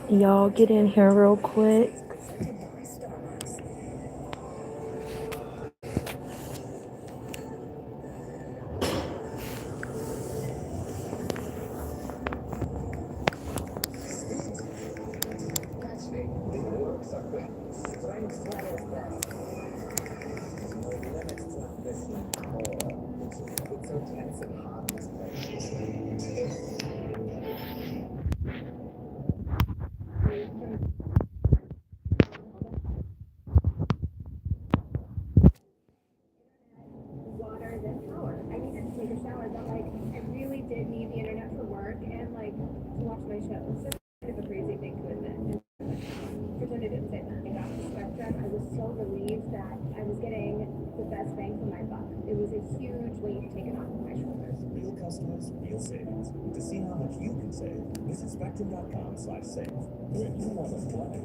Y'all get in here real quick. Water than power. I needed to take a shower, but like I really did need the internet for work and like to watch my shows. So it's kind of a crazy thing to admit. Pretend I didn't say that. I got the Spectrum. I was so relieved that I was getting the best bang for my buck. It was a huge weight taken off of my shoulders. Real customers, real savings. To see how much you can save, visit spectrum.com/save. When you want to play,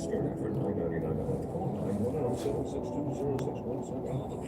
starting for $9.99 a month. Call 910-620-6171.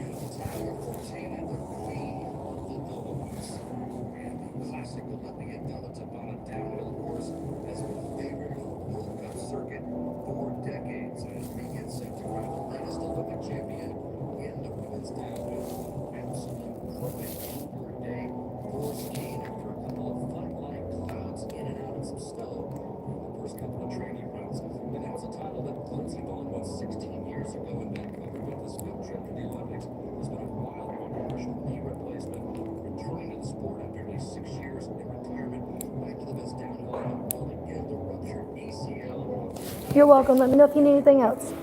Classic Olympic Tabata downhill course has been a favorite of the World Cup circuit for decades as we get set to crown the latest Olympic champion in the women's downhill. Absolute perfect for a day for skiing after a couple of flat-lying clouds in and out of some snow in the first couple of training runs. And that was a title that Lindsey Vonn won 16 years ago in Vancouver. But this field trip to the Olympics has been a wild one. Partial knee replacement, returning to the sport after nearly 6 years in retirement, back to the best downhill in the world again, the ruptured ACL. You're welcome. Let me know if you need anything else.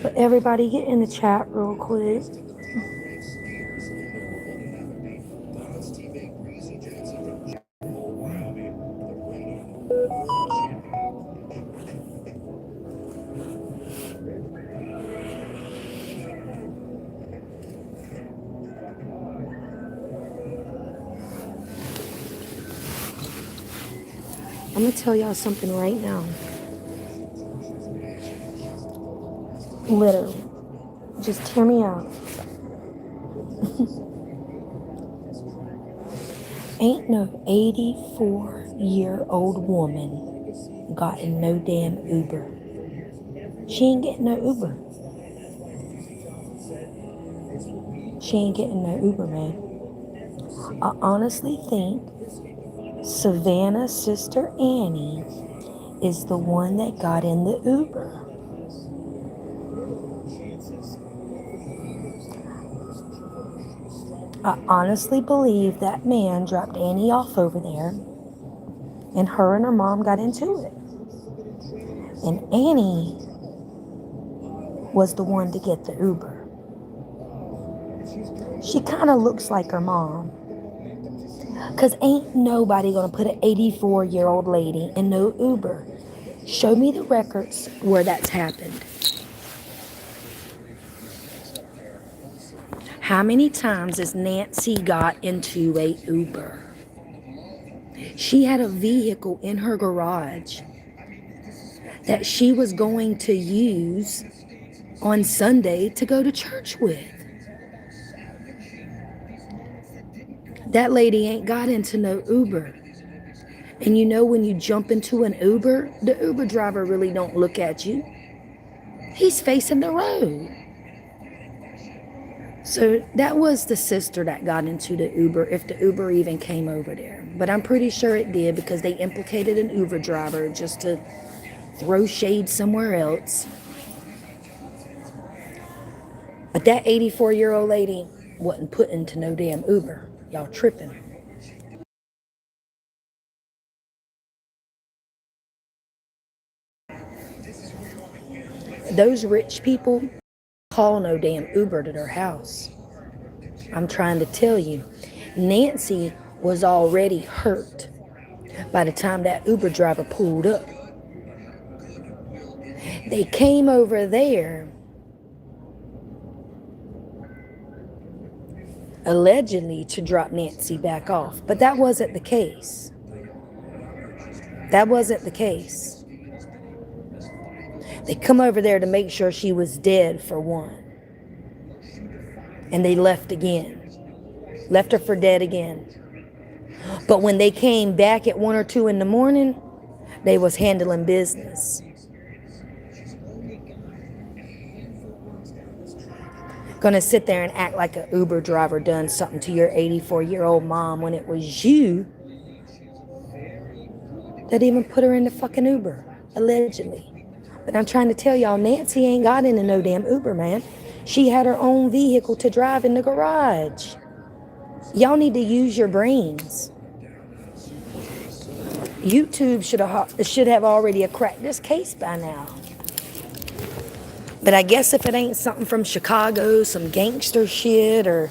But everybody get in the chat real quick. I'm going to tell y'all something right now. Literally. Just hear me out. Ain't no 84-year-old woman got in no damn Uber. She ain't getting no Uber. She ain't getting no Uber, man. I honestly think Savannah's sister Annie is the one that got in the Uber. I honestly believe that man dropped Annie off over there, and her mom got into it. And Annie was the one to get the Uber. She kind of looks like her mom. Because ain't nobody going to put an 84-year-old lady in no Uber. Show me the records where that's happened. How many times has Nancy got into a Uber? She had a vehicle in her garage that she was going to use on Sunday to go to church with. That lady ain't got into no Uber. And you know when you jump into an Uber, the Uber driver really don't look at you. He's facing the road. So that was the sister that got into the Uber, if the Uber even came over there. But I'm pretty sure it did because they implicated an Uber driver just to throw shade somewhere else. But that 84-year-old lady wasn't put into no damn Uber. Y'all tripping. Those rich people call no damn Uber to their house. I'm trying to tell you, Nancy was already hurt By the time that Uber driver pulled up, they came over there allegedly to drop Nancy back off. But that wasn't the case. That wasn't the case. They come over there to make sure she was dead, for one. And they left again. Left her for dead again. But when they came back at 1 or 2 in the morning, they was handling business. Gonna sit there and act like an Uber driver done something to your 84-year-old mom when it was you that even put her in the fucking Uber, allegedly. But I'm trying to tell y'all, Nancy ain't got into no damn Uber, man. She had her own vehicle to drive in the garage. Y'all need to use your brains. YouTube should have already cracked this case by now. But I guess if it ain't something from Chicago, some gangster shit or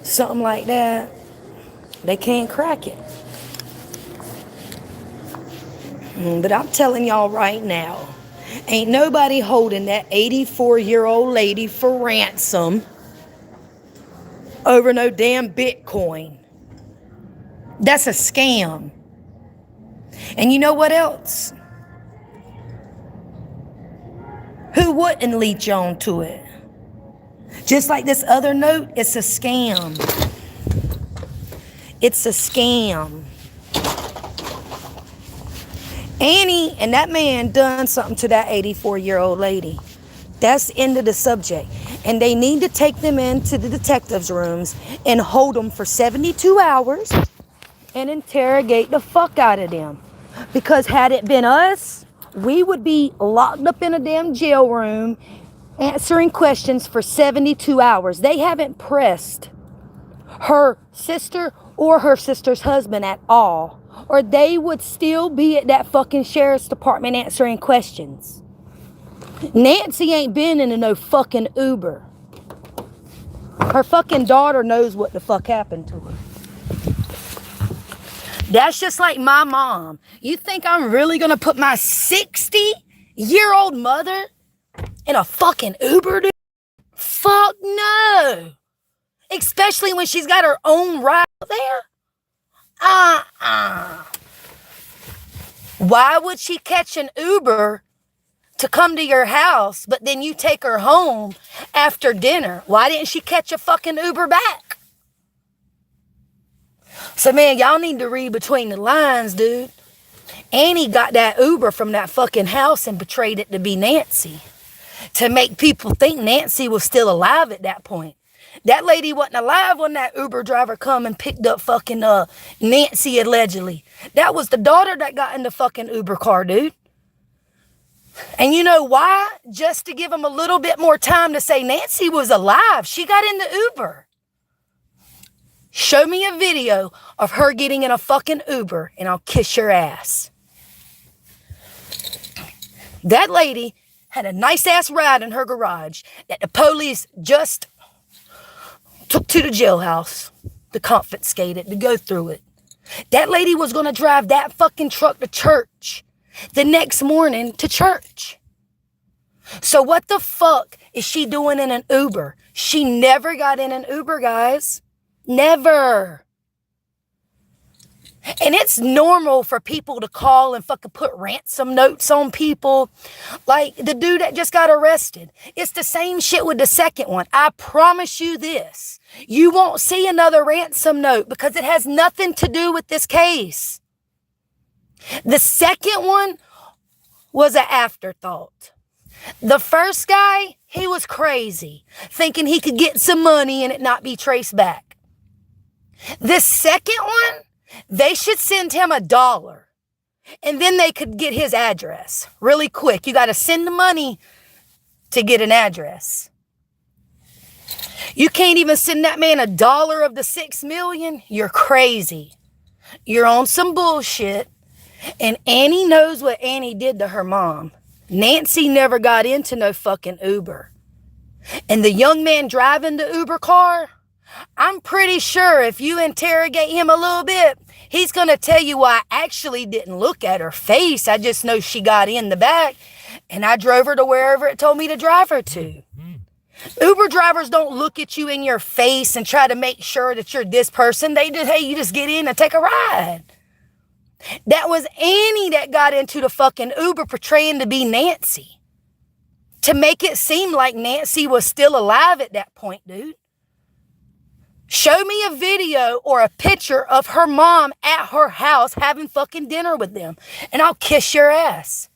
something like that, they can't crack it. But I'm telling y'all right now, ain't nobody holding that 84-year-old lady for ransom over no damn Bitcoin. That's a scam. And you know what else? Who wouldn't leech on to it? Just like this other note, it's a scam. It's a scam. Annie and that man done something to that 84-year-old lady. That's the end of the subject. And they need to take them into the detectives' rooms and hold them for 72 hours and interrogate the fuck out of them. Because had it been us, we would be locked up in a damn jail room answering questions for 72 hours. They haven't pressed her sister or her sister's husband at all, or they would still be at that fucking sheriff's department answering questions. Nancy ain't been in no fucking Uber. Her fucking daughter knows what the fuck happened to her. That's just like my mom. You think I'm really gonna put my 60-year-old mother in a fucking Uber, dude? Fuck no. Especially when she's got her own ride there. Why would she catch an Uber to come to your house, but then you take her home after dinner? Why didn't she catch a fucking Uber back? So, man, y'all need to read between the lines, dude. Annie got that Uber from that fucking house and betrayed it to be Nancy, to make people think Nancy was still alive at that point. That lady wasn't alive when that Uber driver come and picked up fucking Nancy, allegedly. That was the daughter that got in the fucking Uber car, dude. And you know why? Just to give them a little bit more time to say Nancy was alive. She got in the Uber. Show me a video of her getting in a fucking Uber and I'll kiss your ass. That lady had a nice ass ride in her garage that the police just took to the jailhouse to confiscate it, to go through it. That lady was going to drive that fucking truck to church the next morning to church. So what the fuck is she doing in an Uber? She never got in an Uber, guys. Never. And it's normal for people to call and fucking put ransom notes on people. Like the dude that just got arrested. It's the same shit with the second one. I promise you this. You won't see another ransom note because it has nothing to do with this case. The second one was an afterthought. The first guy, he was crazy, thinking he could get some money and it not be traced back. This second one, they should send him $1 and then they could get his address really quick. You got to send the money to get an address. You can't even send that man $1 of the 6 million. You're crazy. You're on some bullshit. And Annie knows what Annie did to her mom. Nancy never got into no fucking Uber. And the young man driving the Uber car I'm pretty sure if you interrogate him a little bit, he's going to tell you, well, I actually didn't look at her face. I just know she got in the back and I drove her to wherever it told me to drive her to. Uber drivers don't look at you in your face and try to make sure that you're this person. They just, hey, you just get in and take a ride. That was Annie that got into the fucking Uber portraying to be Nancy. To make it seem like Nancy was still alive at that point, dude. Show me a video or a picture of her mom at her house having fucking dinner with them, and I'll kiss your ass.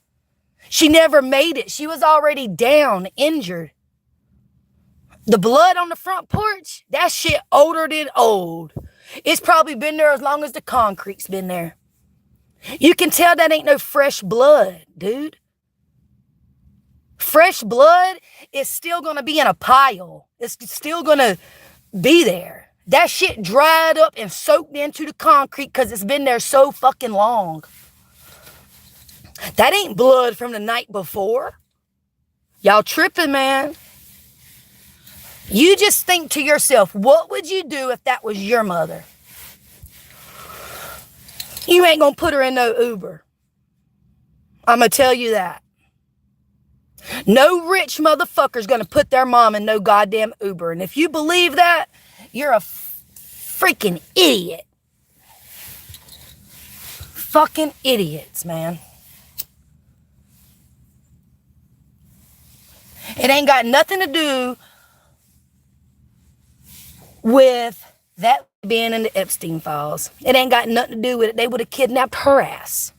She never made it. She was already down, injured. The blood on the front porch, that shit older than old. It's probably been there as long as the concrete's been there. You can tell that ain't no fresh blood, dude. Fresh blood is still going to be in a pile. It's still going to be there. That shit dried up and soaked into the concrete because it's been there so fucking long. That ain't blood from the night before. Y'all tripping, man. You just think to yourself, what would you do if that was your mother? You ain't gonna put her in no Uber. I'm gonna tell you that. No rich motherfucker's gonna put their mom in no goddamn Uber. And if you believe that, you're a freaking idiot. Fucking idiots, man. It ain't got nothing to do with that being in the Epstein files. It ain't got nothing to do with it. They would have kidnapped her ass.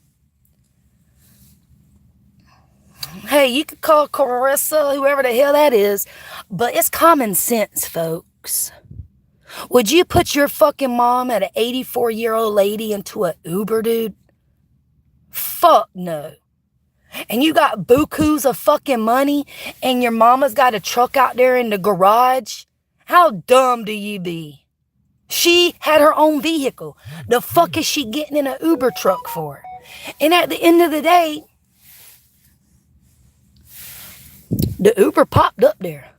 Hey, you could call Carissa, whoever the hell that is, but it's common sense, folks. Would you put your fucking mom at an 84-year-old lady into an Uber, dude? Fuck no. And you got bukus of fucking money and your mama's got a truck out there in the garage? How dumb do you be? She had her own vehicle. The fuck is she getting in an Uber truck for? And at the end of the day, the Uber popped up there.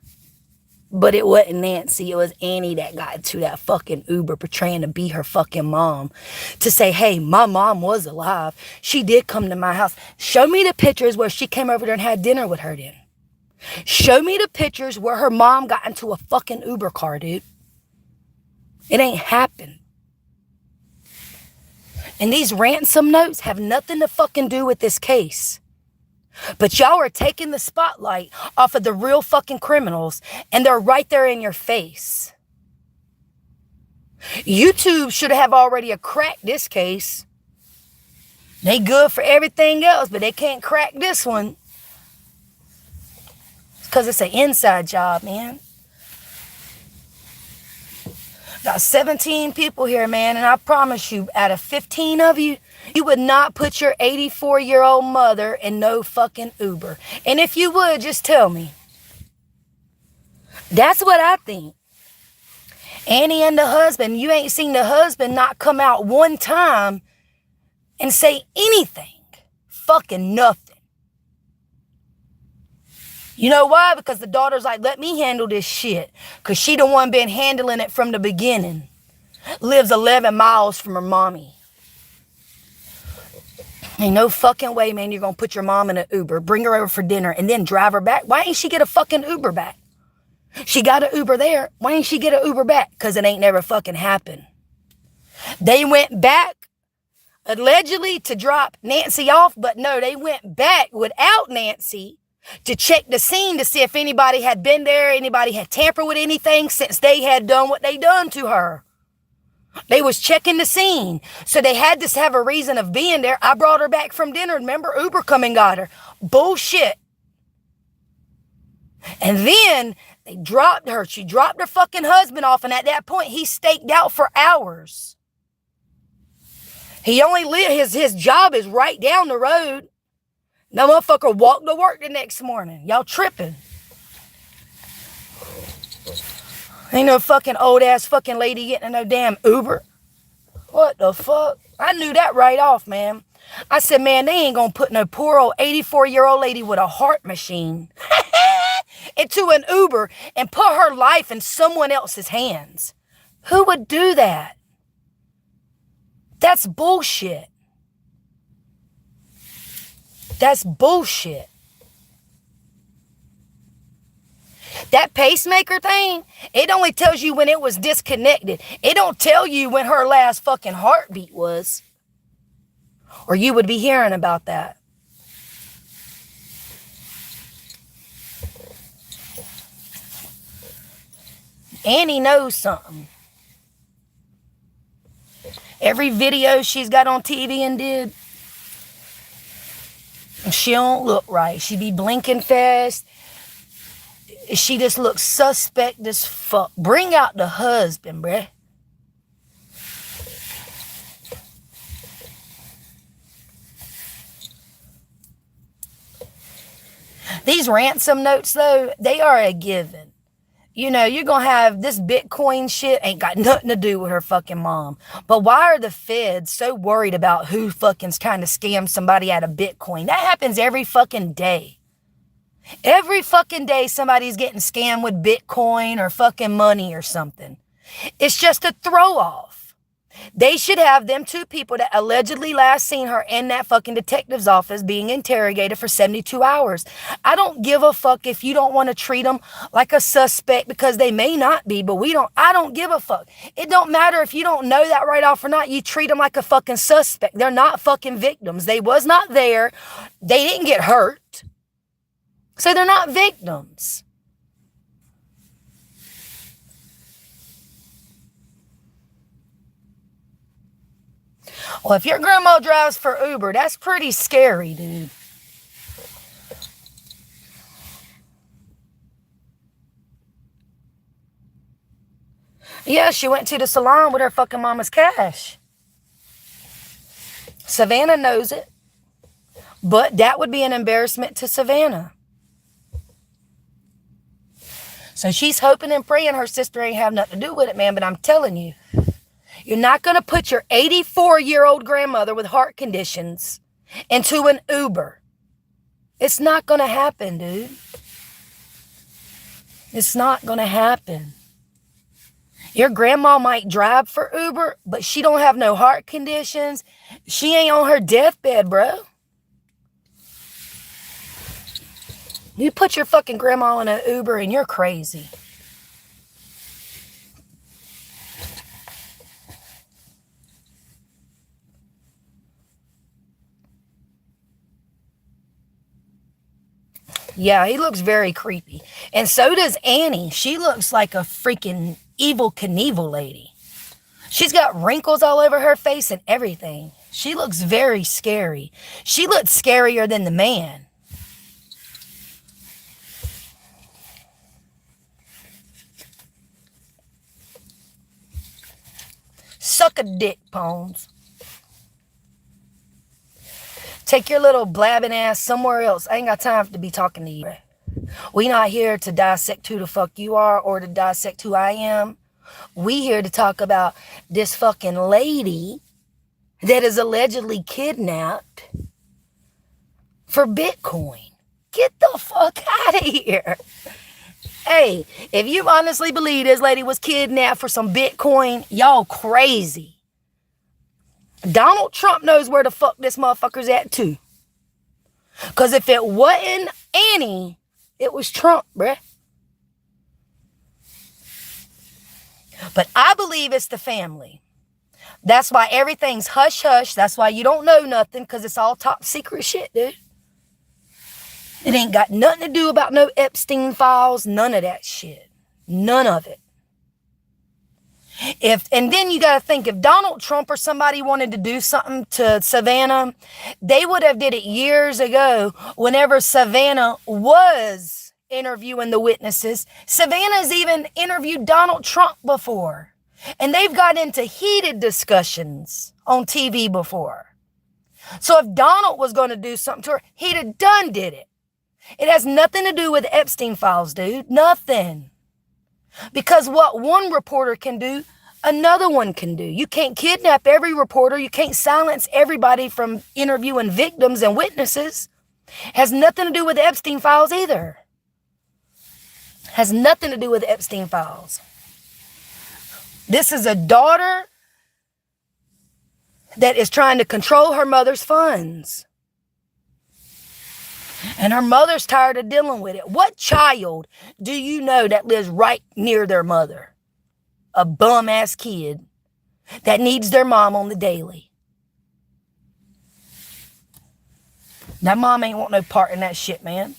But it wasn't Nancy. It was Annie that got into that fucking Uber portraying to be her fucking mom. To say, hey, my mom was alive. She did come to my house. Show me the pictures where she came over there and had dinner with her then. Show me the pictures where her mom got into a fucking Uber car, dude. It ain't happened. And these ransom notes have nothing to fucking do with this case. But y'all are taking the spotlight off of the real fucking criminals, and they're right there in your face. YouTube should have already cracked this case. They good for everything else, but they can't crack this one. Because it's an inside job, man. Got 17 people here, man, and I promise you, out of 15 of you, you would not put your 84-year-old mother in no fucking Uber. And if you would, just tell me. That's what I think. Annie and the husband, you ain't seen the husband not come out one time and say anything. Fucking nothing. You know why? Because the daughter's like, let me handle this shit. Because she the one been handling it from the beginning. Lives 11 miles from her mommy. Ain't no fucking way, man, you're going to put your mom in an Uber, bring her over for dinner, and then drive her back. Why ain't she get a fucking Uber back? She got an Uber there. Why ain't she get an Uber back? Because it ain't never fucking happened. They went back, allegedly, to drop Nancy off, but no, they went back without Nancy to check the scene to see if anybody had been there, anybody had tampered with anything since they had done what they done to her. They was checking the scene. So they had to have a reason of being there. I brought her back from dinner. Remember, Uber come and got her. Bullshit. And then they dropped her. She dropped her fucking husband off. And at that point, he staked out for hours. He only lived, his job is right down the road. No motherfucker walked to work the next morning. Y'all tripping. Ain't no fucking old ass fucking lady getting in no damn Uber. What the fuck? I knew that right off, man. I said, man, they ain't gonna put no poor old 84-year-old lady with a heart machine into an Uber and put her life in someone else's hands. Who would do that? That's bullshit. That's bullshit. That pacemaker thing, it only tells you when it was disconnected. It don't tell you when her last fucking heartbeat was. Or you would be hearing about that. Annie knows something. Every video she's got on TV and did, she don't look right. She be blinking fast. She just looks suspect as fuck. Bring out the husband, bruh. These ransom notes, though, they are a given. You know, you're going to have this Bitcoin shit ain't got nothing to do with her fucking mom. But why are the feds so worried about who fucking trying to scam somebody out of Bitcoin? That happens every fucking day. Every fucking day somebody's getting scammed with Bitcoin or fucking money or something. It's just a throw off. They should have them two people that allegedly last seen her in that fucking detective's office being interrogated for 72 hours. I don't give a fuck if you don't want to treat them like a suspect, because they may not be, but I don't give a fuck. It don't matter if you don't know that right off or not. You treat them like a fucking suspect. They're not fucking victims. They was not there. They didn't get hurt. So they're not victims. Well, if your grandma drives for Uber, that's pretty scary, dude. Yeah, she went to the salon with her fucking mama's cash. Savannah knows it. But that would be an embarrassment to Savannah. So she's hoping and praying her sister ain't have nothing to do with it, man. But I'm telling you, you're not going to put your 84-year-old grandmother with heart conditions into an Uber. It's not going to happen, dude. It's not going to happen. Your grandma might drive for Uber, but she don't have no heart conditions. She ain't on her deathbed, bro. You put your fucking grandma in an Uber and you're crazy. Yeah, he looks very creepy. And so does Annie. She looks like a freaking Evel Knievel lady. She's got wrinkles all over her face and everything. She looks very scary. She looks scarier than the man. Suck a dick, Pones. Take your little blabbing ass somewhere else. I ain't got time to be talking to you. We not here to dissect who the fuck you are or to dissect who I am. We here to talk about this fucking lady that is allegedly kidnapped for Bitcoin. Get the fuck out of here. Hey, if you honestly believe this lady was kidnapped for some Bitcoin, y'all crazy. Donald Trump knows where the fuck this motherfucker's at too. Because if it wasn't Annie, it was Trump, bruh. But I believe it's the family. That's why everything's hush-hush. That's why you don't know nothing, because it's all top secret shit, dude. It ain't got nothing to do about no Epstein files, none of that shit. None of it. And then you got to think, if Donald Trump or somebody wanted to do something to Savannah, they would have did it years ago whenever Savannah was interviewing the witnesses. Savannah's even interviewed Donald Trump before. And they've got into heated discussions on TV before. So if Donald was going to do something to her, he'd have did it. It has nothing to do with Epstein files, dude. Nothing. Because what one reporter can do, another one can do. You can't kidnap every reporter. You can't silence everybody from interviewing victims and witnesses. Has nothing to do with the Epstein files either. Has nothing to do with the Epstein files. This is a daughter that is trying to control her mother's funds. And her mother's tired of dealing with it. What child do you know that lives right near their mother? A bum-ass kid that needs their mom on the daily. That mom ain't want no part in that shit, man.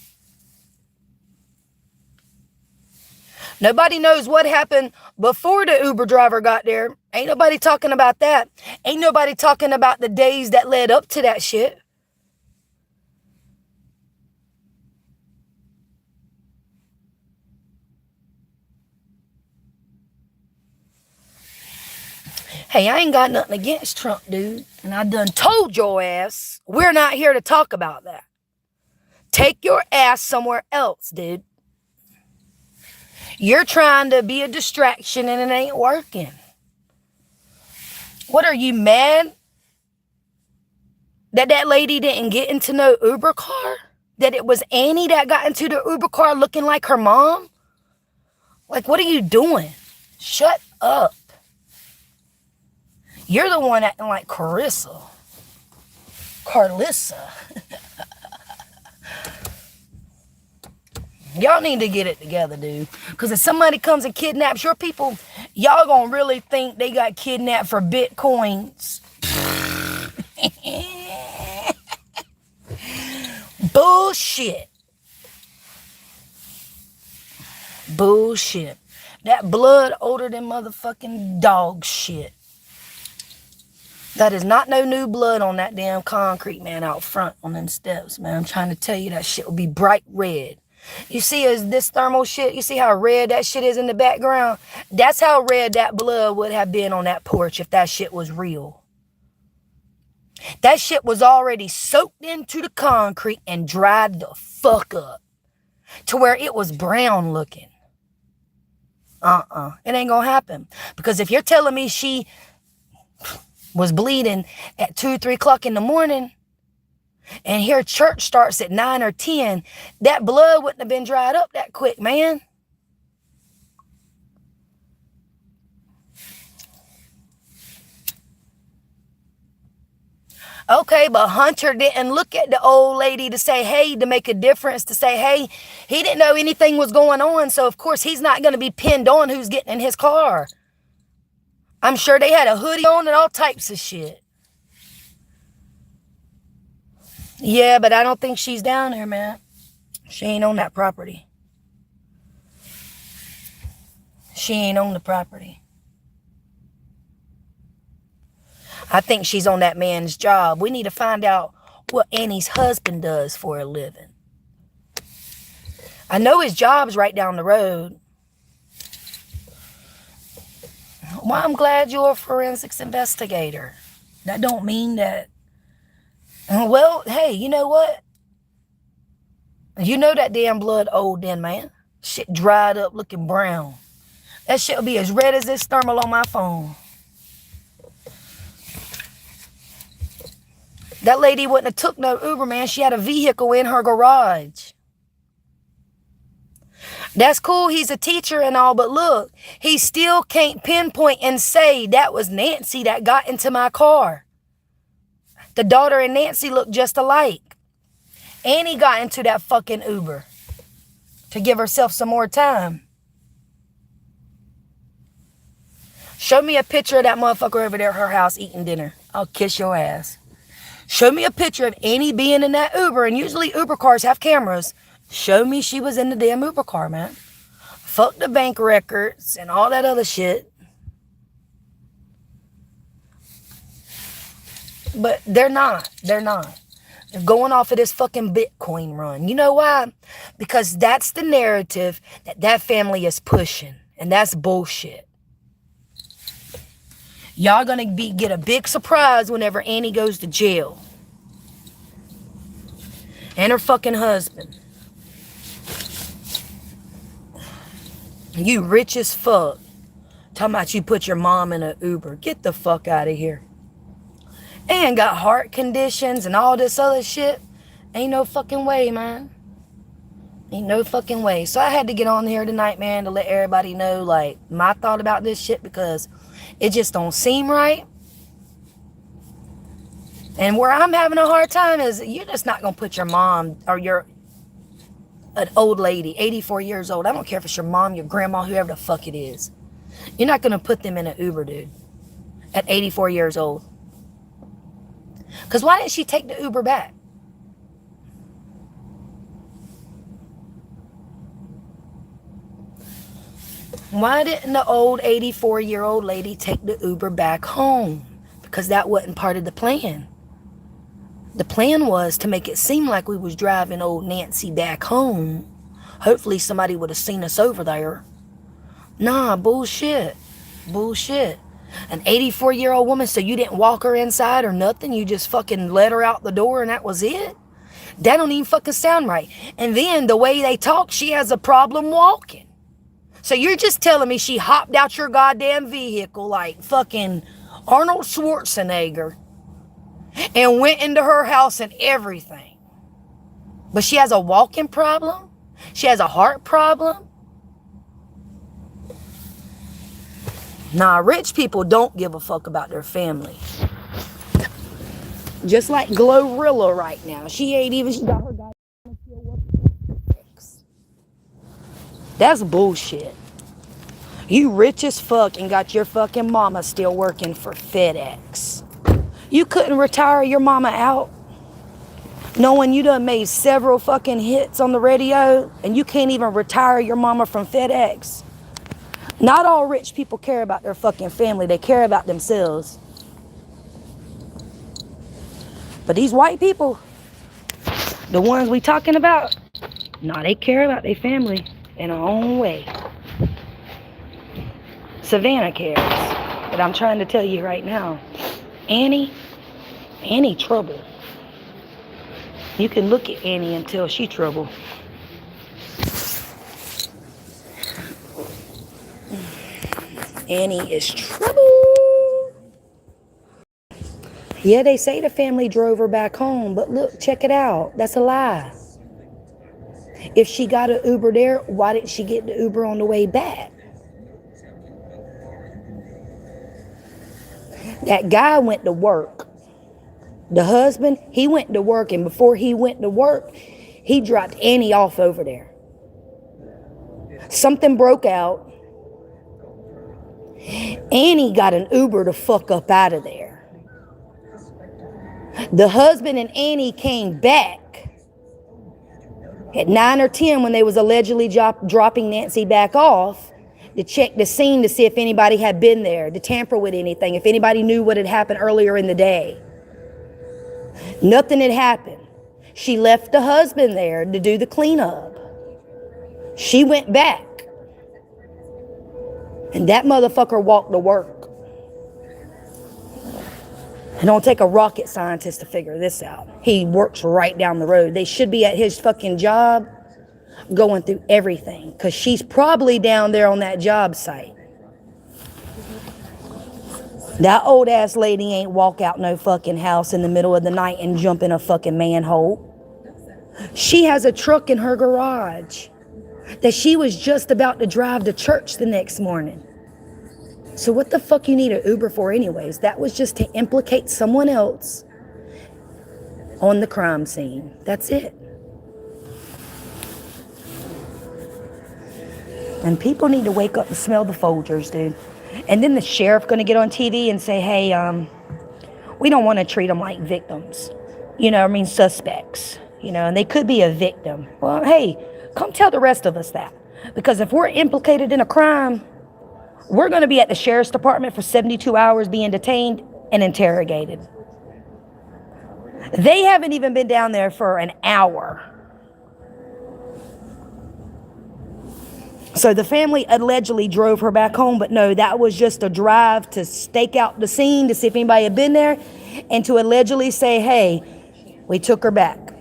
Nobody knows what happened before the Uber driver got there. Ain't nobody talking about that. Ain't nobody talking about the days that led up to that shit. Hey, I ain't got nothing against Trump, dude. And I done told your ass, we're not here to talk about that. Take your ass somewhere else, dude. You're trying to be a distraction and it ain't working. What, are you mad that that lady didn't get into no Uber car? That it was Annie that got into the Uber car looking like her mom? Like, what are you doing? Shut up. You're the one acting like Carlissa. Y'all need to get it together, dude. Because if somebody comes and kidnaps your people, y'all gonna really think they got kidnapped for Bitcoins. Bullshit. Bullshit. That blood older than motherfucking dog shit. That is not no new blood on that damn concrete, man, out front on them steps, man. I'm trying to tell you that shit will be bright red. You see this thermal shit? You see how red that shit is in the background? That's how red that blood would have been on that porch if that shit was real. That shit was already soaked into the concrete and dried the fuck up to where it was brown looking. It ain't gonna happen. Because if you're telling me she was bleeding at 2, 3 o'clock in the morning, and here church starts at 9 or 10, that blood wouldn't have been dried up that quick, man. Okay, but Hunter didn't look at the old lady to say, hey, to make a difference, to say, hey, he didn't know anything was going on, so of course he's not going to be pinned on who's getting in his car. I'm sure they had a hoodie on and all types of shit. Yeah, but I don't think she's down there, man. She ain't on that property. She ain't on the property. I think she's on that man's job. We need to find out what Annie's husband does for a living. I know his job's right down the road. Well, I'm glad you're a forensics investigator. That don't mean that. Well, hey, you know what? You know that damn blood old then, man. Shit dried up looking brown. That shit will be as red as this thermal on my phone. That lady wouldn't have took no Uber, man. She had a vehicle in her garage. That's cool. He's a teacher and all, but look, he still can't pinpoint and say that was Nancy that got into my car. The daughter and Nancy look just alike. Annie got into that fucking Uber to give herself some more time. Show me a picture of that motherfucker over there at her house eating dinner. I'll kiss your ass. Show me a picture of Annie being in that Uber, and usually Uber cars have cameras. Show me she was in the damn Uber car, man. Fuck the bank records and all that other shit. But they're not. They're not. They're going off of this fucking Bitcoin run. You know why? Because that's the narrative that family is pushing. And that's bullshit. Y'all gonna get a big surprise whenever Annie goes to jail. And her fucking husband. You rich as fuck. Talking about you put your mom in an Uber. Get the fuck out of here. And got heart conditions and all this other shit. Ain't no fucking way, man. Ain't no fucking way. So I had to get on here tonight, man, to let everybody know, like, my thought about this shit, because it just don't seem right. And where I'm having a hard time is you're just not going to put your mom or an old lady, 84 years old. I don't care if it's your mom, your grandma, whoever the fuck it is. You're not going to put them in an Uber, dude, at 84 years old. Because why didn't she take the Uber back? Why didn't the old 84-year-old lady take the Uber back home? Because that wasn't part of the plan. The plan was to make it seem like we was driving old Nancy back home. Hopefully somebody would have seen us over there. Nah, bullshit. Bullshit. An 84-year-old woman, so you didn't walk her inside or nothing? You just fucking let her out the door and that was it? That don't even fucking sound right. And then the way they talk, she has a problem walking. So you're just telling me she hopped out your goddamn vehicle like fucking Arnold Schwarzenegger and went into her house and everything. But she has a walking problem? She has a heart problem? Nah, rich people don't give a fuck about their family. Just like Glorilla right now. She got her goddamn still working. That's bullshit. You rich as fuck and got your fucking mama still working for FedEx. You couldn't retire your mama out knowing you done made several fucking hits on the radio and you can't even retire your mama from FedEx. Not all rich people care about their fucking family. They care about themselves. But these white people, the ones we talking about, nah, they care about their family in their own way. Savannah cares. But I'm trying to tell you right now, Annie trouble. You can look at Annie and tell she trouble. Annie is trouble. Yeah, they say the family drove her back home, but look, check it out. That's a lie. If she got an Uber there, why didn't she get the Uber on the way back? That guy went to work. The husband, he went to work, and before he went to work, he dropped Annie off over there. Something broke out. Annie got an Uber to fuck up out of there. The husband and Annie came back at 9 or 10 when they was allegedly dropping Nancy back off to check the scene to see if anybody had been there, to tamper with anything, if anybody knew what had happened earlier in the day. Nothing had happened. She left the husband there to do the cleanup. She went back. And that motherfucker walked to work. It don't take a rocket scientist to figure this out. He works right down the road. They should be at his fucking job going through everything, because she's probably down there on that job site. That old ass lady ain't walk out no fucking house in the middle of the night and jump in a fucking manhole. She has a truck in her garage that she was just about to drive to church the next morning. So what the fuck you need an Uber for anyways? That was just to implicate someone else on the crime scene. That's it. And people need to wake up and smell the Folgers, dude. And then the sheriff going to get on TV and say, hey, we don't want to treat them like victims. Suspects. And they could be a victim. Well, hey, come tell the rest of us that. Because if we're implicated in a crime, we're going to be at the sheriff's department for 72 hours being detained and interrogated. They haven't even been down there for an hour. So the family allegedly drove her back home, but no, that was just a drive to stake out the scene to see if anybody had been there and to allegedly say, hey, we took her back.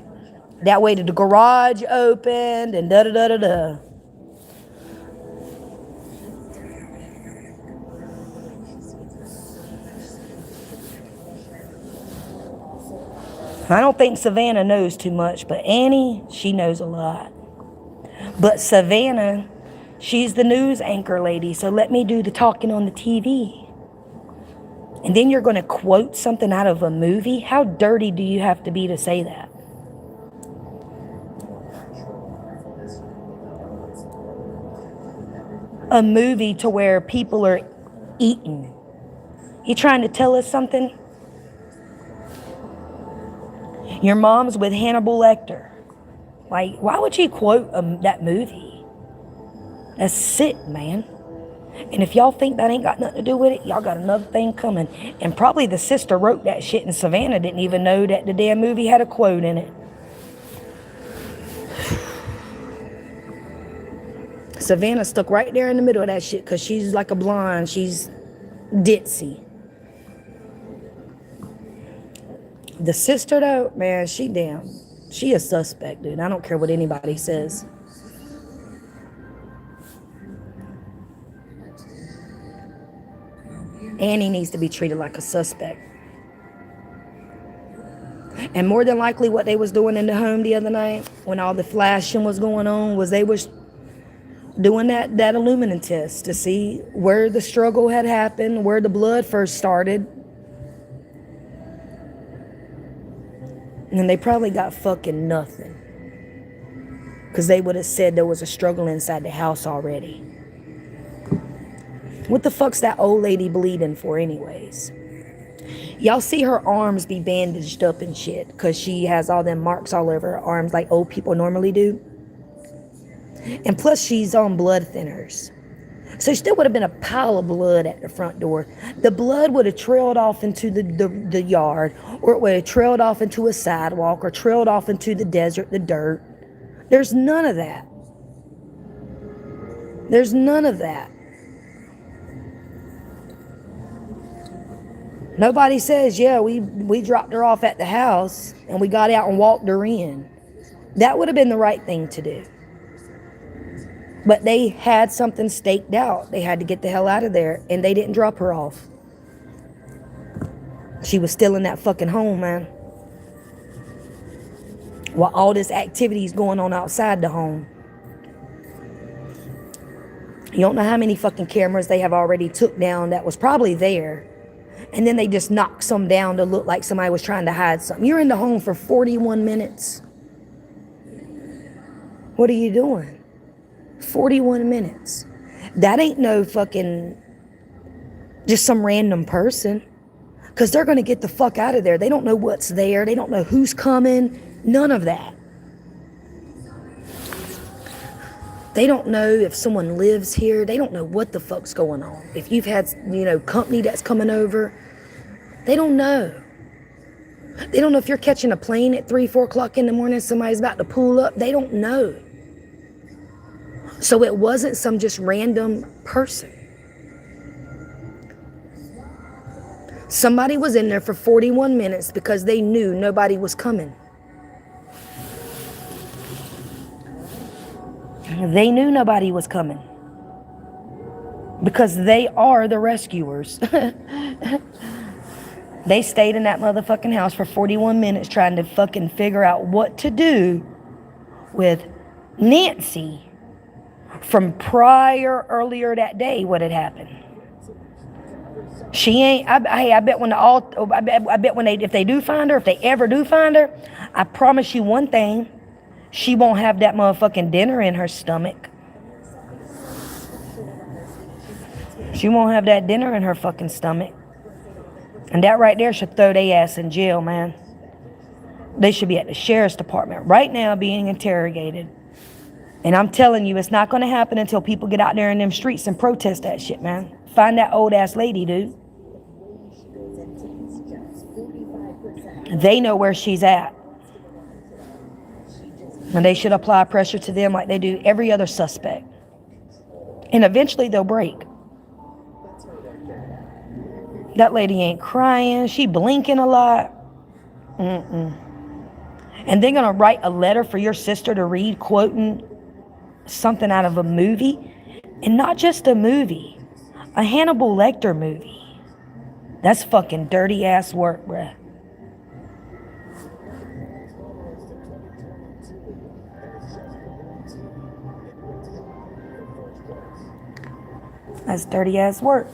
That way the garage opened and da-da-da-da-da. I don't think Savannah knows too much, but Annie, she knows a lot. But Savannah, she's the news anchor lady, so let me do the talking on the TV. And then you're going to quote something out of a movie? How dirty do you have to be to say that? A movie to where people are eating. You trying to tell us something? Your mom's with Hannibal Lecter. Like, why would you quote that movie? That's sick, man. And if y'all think that ain't got nothing to do with it, y'all got another thing coming. And probably the sister wrote that shit and Savannah didn't even know that the damn movie had a quote in it. Savannah stuck right there in the middle of that shit because she's like a blonde. She's ditzy. The sister, though, man, she a suspect, dude. I don't care what anybody says. Annie needs to be treated like a suspect. And more than likely what they was doing in the home the other night when all the flashing was going on was they was doing that aluminum test to see where the struggle had happened, where the blood first started. And they probably got fucking nothing. Because they would have said there was a struggle inside the house already. What the fuck's that old lady bleeding for anyways? Y'all see her arms be bandaged up and shit because she has all them marks all over her arms like old people normally do. And plus she's on blood thinners. So still would have been a pile of blood at the front door. The blood would have trailed off into the yard, or it would have trailed off into a sidewalk, or trailed off into the desert, the dirt. There's none of that. There's none of that. Nobody says, yeah, we dropped her off at the house and we got out and walked her in. That would have been the right thing to do. But they had something staked out. They had to get the hell out of there, and they didn't drop her off. She was still in that fucking home, man. While all this activity is going on outside the home. You don't know how many fucking cameras they have already took down that was probably there. And then they just knocked some down to look like somebody was trying to hide something. You're in the home for 41 minutes. What are you doing? 41 minutes. That ain't no fucking just some random person. Because they're going to get the fuck out of there. They don't know what's there. They don't know who's coming. None of that. They don't know if someone lives here. They don't know what the fuck's going on. If you've had, company that's coming over, they don't know. They don't know if you're catching a plane at 3, 4 o'clock in the morning. Somebody's about to pull up. They don't know. So it wasn't some just random person. Somebody was in there for 41 minutes because they knew nobody was coming. They knew nobody was coming. Because they are the rescuers. They stayed in that motherfucking house for 41 minutes trying to fucking figure out what to do with Nancy from earlier that day, what had happened. She ain't, I bet if they do find her, if they ever do find her, I promise you one thing, she won't have that motherfucking dinner in her stomach. She won't have that dinner in her fucking stomach. And that right there should throw their ass in jail, man. They should be at the sheriff's department right now being interrogated. And I'm telling you, it's not going to happen until people get out there in them streets and protest that shit, man. Find that old ass lady, dude. They know where she's at. And they should apply pressure to them like they do every other suspect. And eventually they'll break. That lady ain't crying. She blinking a lot. And they're going to write a letter for your sister to read, quoting something out of a movie. And not just a movie. A Hannibal Lecter movie. That's fucking dirty ass work, bruh. That's dirty ass work.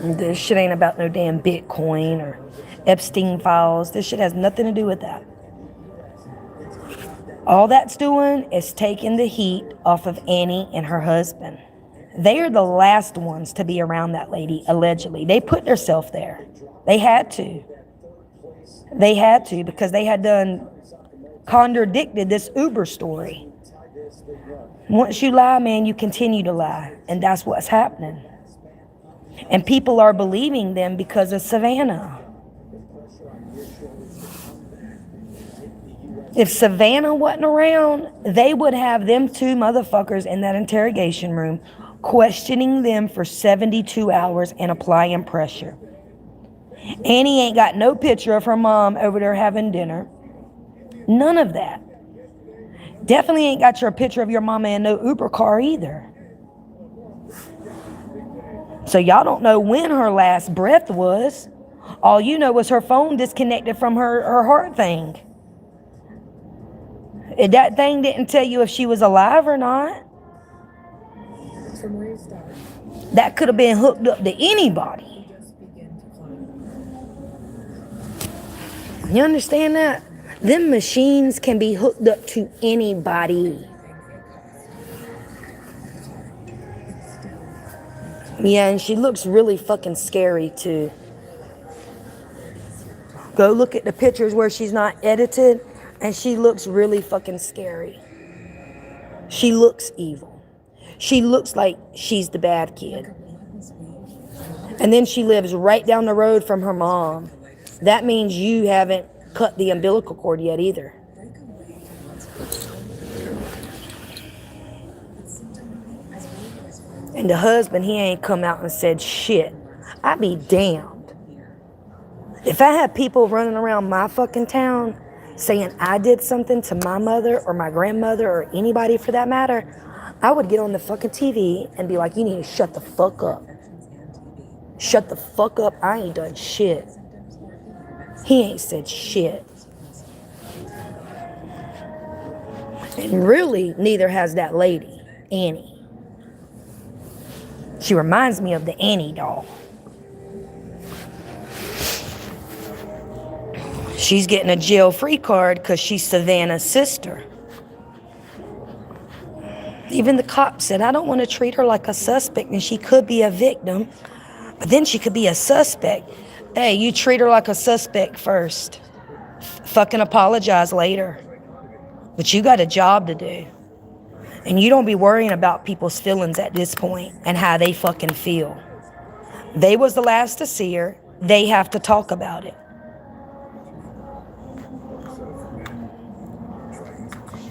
This shit ain't about no damn Bitcoin or Epstein files. This shit has nothing to do with that. All that's doing is taking the heat off of Annie and her husband. They are the last ones to be around that lady, allegedly. They put themselves there. They had to. They had to because they had done contradicted this Uber story. Once you lie, man, you continue to lie. And that's what's happening. And people are believing them because of Savannah. If Savannah wasn't around, they would have them two motherfuckers in that interrogation room questioning them for 72 hours and applying pressure. Annie ain't got no picture of her mom over there having dinner. None of that. Definitely ain't got your picture of your mama in no Uber car either. So y'all don't know when her last breath was. All you know was her phone disconnected from her heart thing. That thing didn't tell you if she was alive or not. From where you start, That could have been hooked up to anybody. you just begin to climb. You understand that? Them machines can be hooked up to anybody. Yeah, and she looks really fucking scary too. Go look at the pictures where she's not edited, and she looks really fucking scary. She looks evil. She looks like she's the bad kid. And then she lives right down the road from her mom. That means you haven't cut the umbilical cord yet either. And the husband, he ain't come out and said shit. I'd be damned. If I had people running around my fucking town saying I did something to my mother or my grandmother or anybody for that matter, I would get on the fucking TV and be like, you need to shut the fuck up. Shut the fuck up. I ain't done shit. He ain't said shit. And really, neither has that lady, Annie. She reminds me of the Annie doll. She's getting a jail-free card because she's Savannah's sister. Even the cop said, I don't want to treat her like a suspect, and she could be a victim, but then she could be a suspect. Hey, you treat her like a suspect first. Fucking apologize later. But you got a job to do. And you don't be worrying about people's feelings at this point and how they fucking feel. They was the last to see her. They have to talk about it.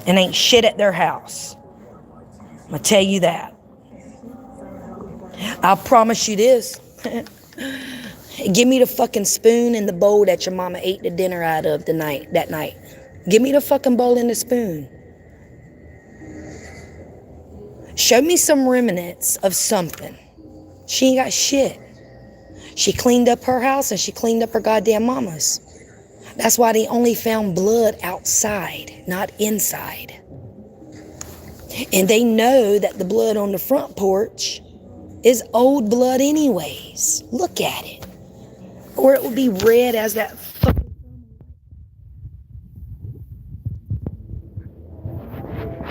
And ain't shit at their house. I'm gonna tell you that. I'll promise you this. Give me the fucking spoon and the bowl that your mama ate the dinner out of that night. Give me the fucking bowl and the spoon. Show me some remnants of something. She ain't got shit. She cleaned up her house and she cleaned up her goddamn mama's. That's why they only found blood outside, not inside. And they know that the blood on the front porch is old blood anyways. Look at it. Or it would be red as that fucking...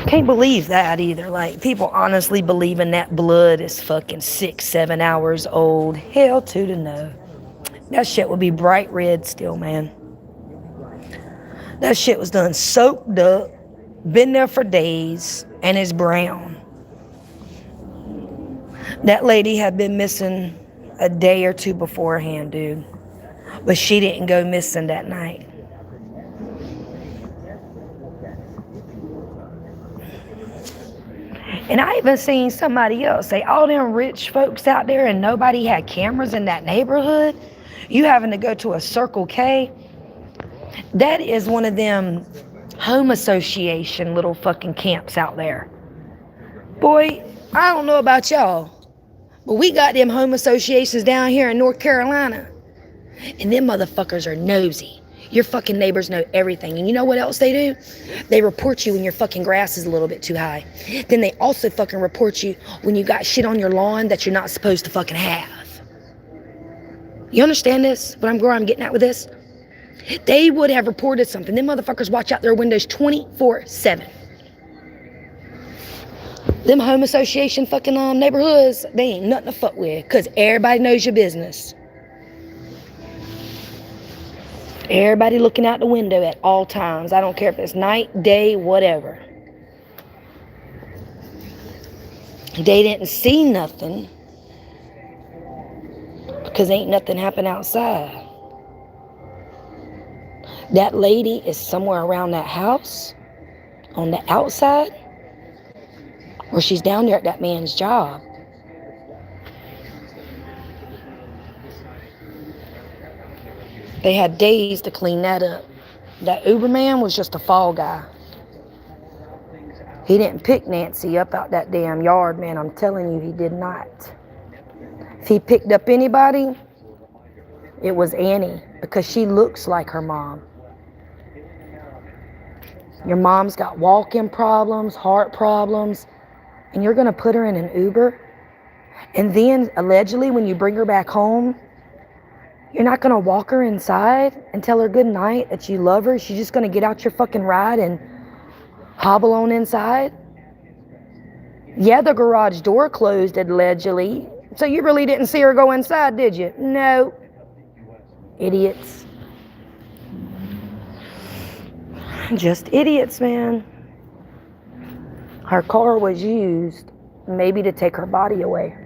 Can't believe that either. Like, people honestly believing that blood is fucking 6-7 hours old. Hell to the no. That shit would be bright red still, man. That shit was done soaked up, been there for days, and is brown. That lady had been missing a day or two beforehand, dude. But she didn't go missing that night. And I even seen somebody else say, all them rich folks out there and nobody had cameras in that neighborhood. You having to go to a Circle K. That is one of them home association little fucking camps out there. Boy, I don't know about y'all, but we got them home associations down here in North Carolina. And them motherfuckers are nosy. Your fucking neighbors know everything. And you know what else they do? They report you when your fucking grass is a little bit too high. Then they also fucking report you when you got shit on your lawn that you're not supposed to fucking have. You understand this? Where I'm getting at with this? They would have reported something. Them motherfuckers watch out their windows 24/7. Them home association fucking neighborhoods, they ain't nothing to fuck with, because everybody knows your business. Everybody looking out the window at all times. I don't care if it's night, day, whatever. They didn't see nothing because ain't nothing happen outside. That lady is somewhere around that house on the outside, or she's down there at that man's job. They had days to clean that up. That Uber man was just a fall guy. He didn't pick Nancy up out that damn yard, man. I'm telling you, he did not. If he picked up anybody, it was Annie, because she looks like her mom. Your mom's got walking problems, heart problems, and you're going to put her in an Uber? And then, allegedly, when you bring her back home, you're not going to walk her inside and tell her good night, that you love her? She's just going to get out your fucking ride and hobble on inside? Yeah, the garage door closed, allegedly. So you really didn't see her go inside, did you? No. Idiots. Just idiots, man. Her car was used maybe to take her body away.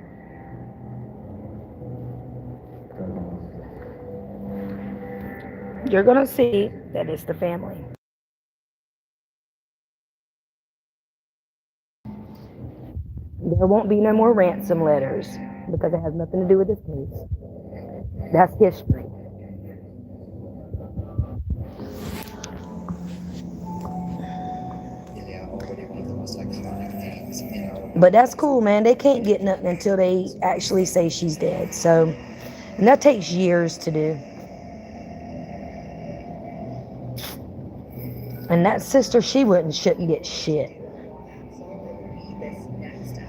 You're going to see that it's the family. There won't be no more ransom letters because it has nothing to do with this case. That's history. But that's cool, man. They can't get nothing until they actually say she's dead. So, and that takes years to do. And that sister, shouldn't get shit.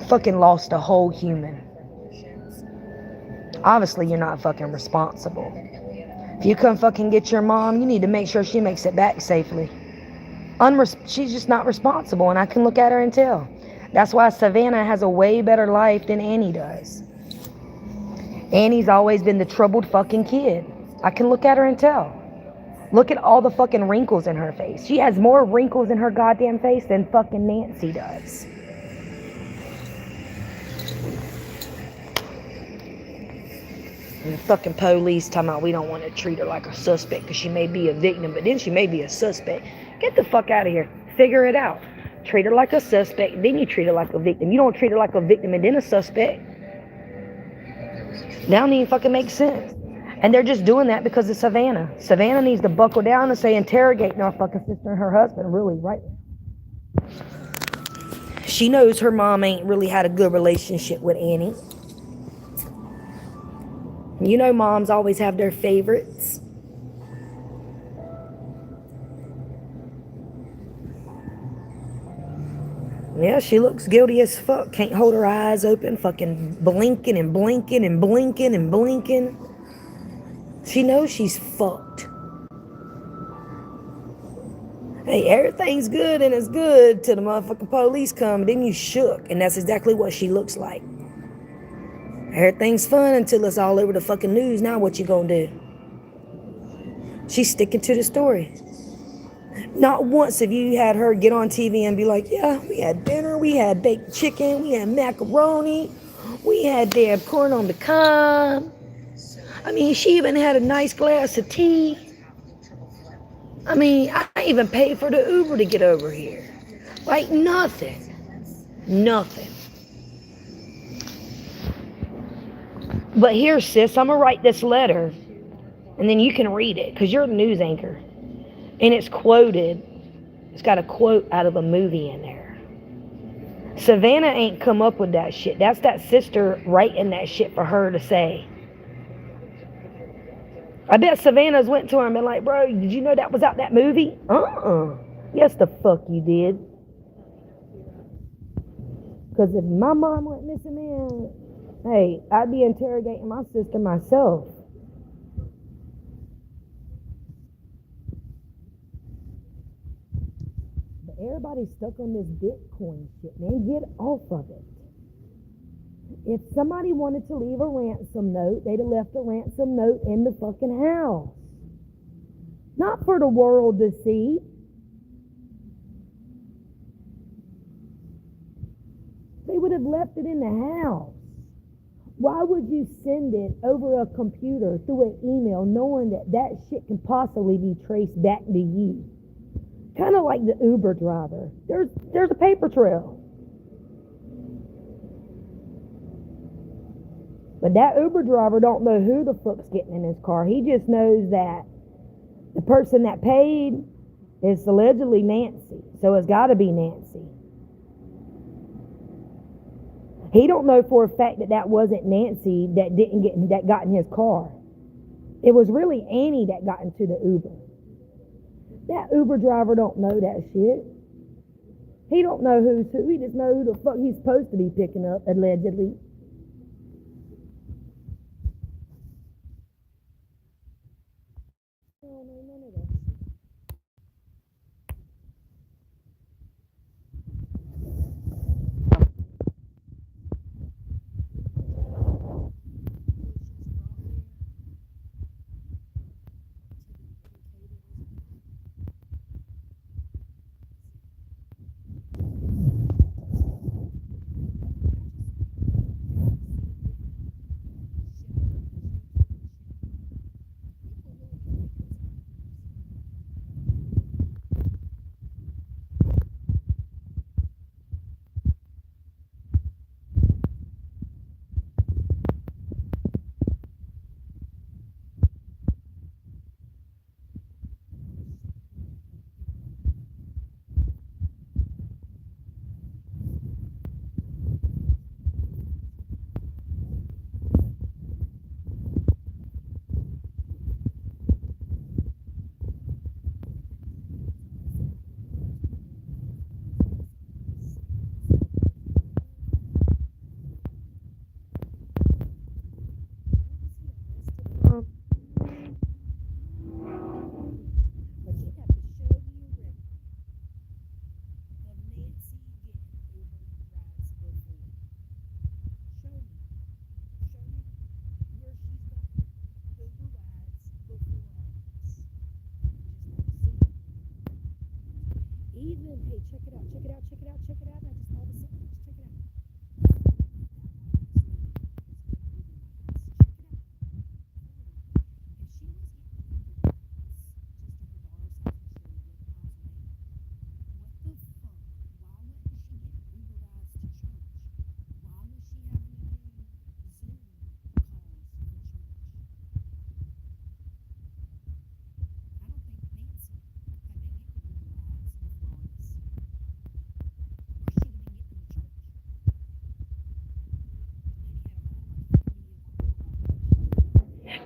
Fucking lost a whole human. Obviously, you're not fucking responsible. If you come fucking get your mom, you need to make sure she makes it back safely. She's just not responsible, and I can look at her and tell. That's why Savannah has a way better life than Annie does. Annie's always been the troubled fucking kid. I can look at her and tell. Look at all the fucking wrinkles in her face. She has more wrinkles in her goddamn face than fucking Nancy does. And the fucking police talking about we don't want to treat her like a suspect because she may be a victim, but then she may be a suspect. Get the fuck out of here. Figure it out. Treat her like a suspect, then you treat her like a victim. You don't treat her like a victim and then a suspect. That don't even fucking make sense. And they're just doing that because of Savannah. Savannah needs to buckle down and say interrogating our fucking sister and her husband, really, right? She knows her mom ain't really had a good relationship with Annie. You know moms always have their favorites. Yeah, she looks guilty as fuck. Can't hold her eyes open, fucking blinking and blinking and blinking and blinking. She knows she's fucked. Hey, everything's good and it's good till the motherfucking police come, and then you shook, and that's exactly what she looks like. Everything's fun until it's all over the fucking news. Now what you gonna do? She's sticking to the story. Not once have you had her get on TV and be like, yeah, we had dinner, we had baked chicken, we had macaroni, we had damn corn on the cob. I mean, she even had a nice glass of tea. I mean, I even paid for the Uber to get over here. Like nothing. Nothing. But here, sis, I'm going to write this letter, and then you can read it, because you're the news anchor. And it's quoted. It's got a quote out of a movie in there. Savannah ain't come up with that shit. That's that sister writing that shit for her to say. I bet Savannah's went to him and been like, bro, did you know that was out that movie? Yes, the fuck you did. Because if my mom went missing, man, hey, I'd be interrogating my sister myself. But everybody's stuck on this Bitcoin shit, man. Get off of it. If somebody wanted to leave a ransom note, they'd have left a ransom note in the fucking house. Not for the world to see. They would have left it in the house. Why would you send it over a computer through an email knowing that that shit can possibly be traced back to you? Kind of like the Uber driver. There's a paper trail. But that Uber driver don't know who the fuck's getting in his car. He just knows that the person that paid is allegedly Nancy. So it's got to be Nancy. He don't know for a fact that that wasn't Nancy that got in his car. It was really Annie that got into the Uber. That Uber driver don't know that shit. He don't know who's who. He just know who the fuck he's supposed to be picking up, allegedly.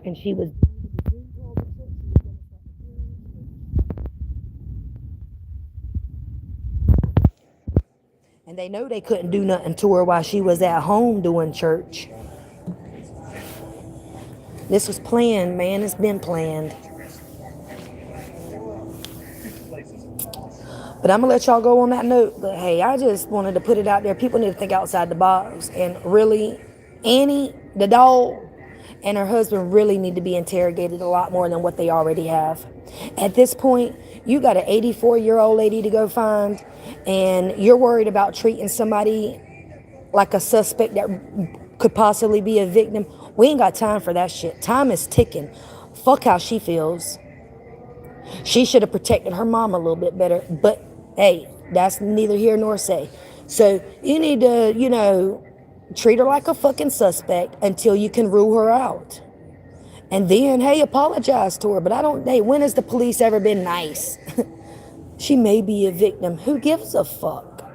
And she was and they know they couldn't do nothing to her while she was at home doing church. This was planned, man. It's been planned. But I'm going to let y'all go on that note. But hey, I just wanted to put it out there. People need to think outside the box. And really, Annie, the dog, and her husband really need to be interrogated a lot more than what they already have. At this point, you got an 84-year-old lady to go find, and you're worried about treating somebody like a suspect that could possibly be a victim. We ain't got time for that shit. Time is ticking. Fuck how she feels. She should have protected her mom a little bit better. But, hey, that's neither here nor say. So you need to, treat her like a fucking suspect until you can rule her out. And then, hey, apologize to her. But when has the police ever been nice? She may be a victim. Who gives a fuck?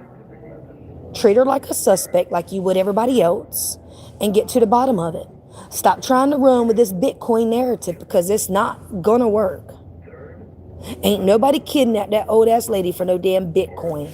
Treat her like a suspect like you would everybody else and get to the bottom of it. Stop trying to run with this Bitcoin narrative because it's not gonna work. Ain't nobody kidnapped that old ass lady for no damn Bitcoin.